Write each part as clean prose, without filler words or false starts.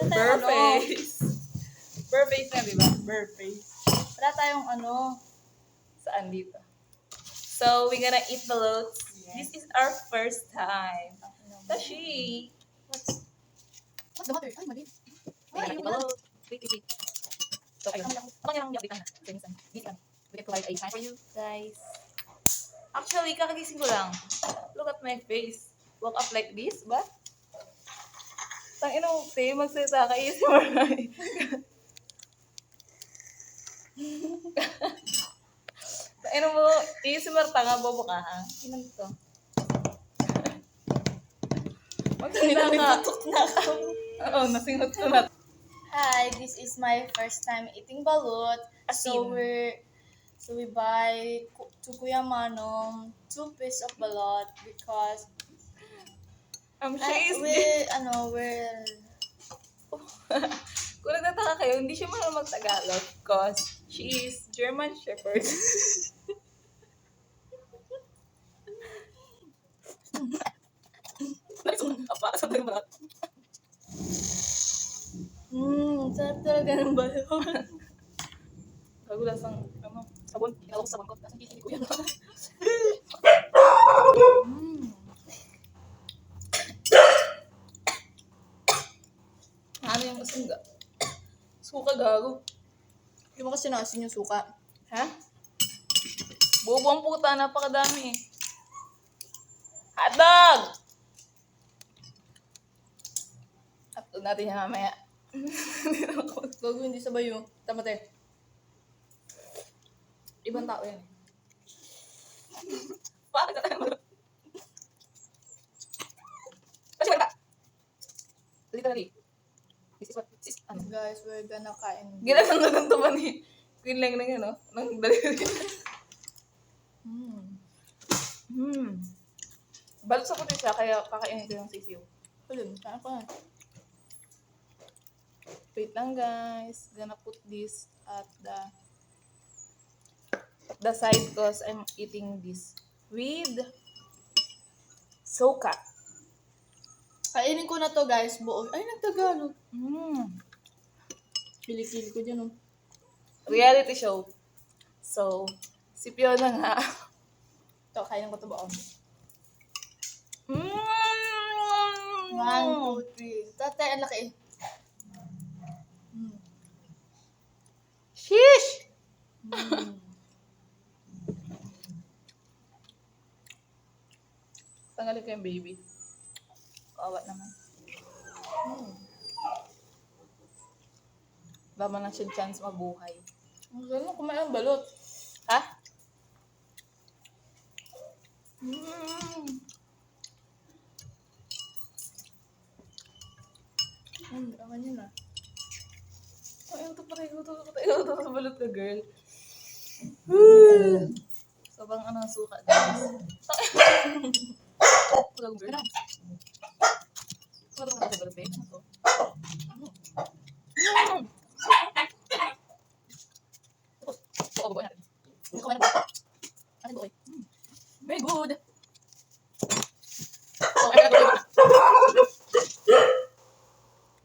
Bare face. Bare face na, di ba? Bare face. Wala tayong saan dito. So, we're gonna eat ballots. Yes. This is our first time. Tashi! What's the matter? Ay, mali. We're gonna eat balot. Wait. So, ayun. Abang niya lang yung update na. This one. We can provide a sign for you guys. Actually, kakagising ko lang. Look at my face. Walk up like this, ba? Tangina mo, Tay. Magsalita ka. ASMR na eh. Tangina mo, ASMR tanga, bobo ka, ha? Ilan to? Magsalita ka. na ako. Oo, nasingot ko na. Hi, this is my first time eating balut. So we buy to Kuya Manong 2 pieces of balut because we're Kung nagtataka kayo, hindi siya marunong mag-Tagalog because she is German Shepherd. sarap talaga ng balut. Bago lasang, sabon. Kinawag sa sabon ko. Lasang kikili ko yan. Ano yung suga? Suka gago. Hindi mo kasi naasin yung suka. Ha? Bobo ang puta, napakadami. Hotdog! Upload natin yan mamaya. Gago, hindi sabay yung tamate. Ibang tao yan. Bakit ka tayo malo? Kasi wala. Literally. This is what, Guys, we're gonna kain. Ginasang na ganito ba ni Queen Lang ng ano? Nang daliri. Balot sa puti siya, kaya kakainin ko yung sisiw. Ayun, saan ko na? Wait lang guys. Gonna put this at the side because I'm eating this with soka. Kainin ko na to guys, buo. Ay, nagtagalog. Kilikili ko dyan, oh. Reality show. So, si Fiona nga. Ito, kainin ko to buo. 1, 2, 3. Tatay, ang laki. Sheesh! Tanggalin ko yung baby. Kaawat naman. Bama na siya chance mabuhay. Ang gano'n, kumain ang balot. Ha? Aman yun ah. Ay, ito pareho to sa balot ka, girl. Sobrang suka, guys. Walang girl. Ano ba sa balot, babe? Ano to? Oo, babae natin. Very good.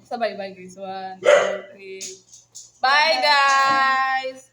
Sabay, bye guys. 1, 2, 3. Bye guys!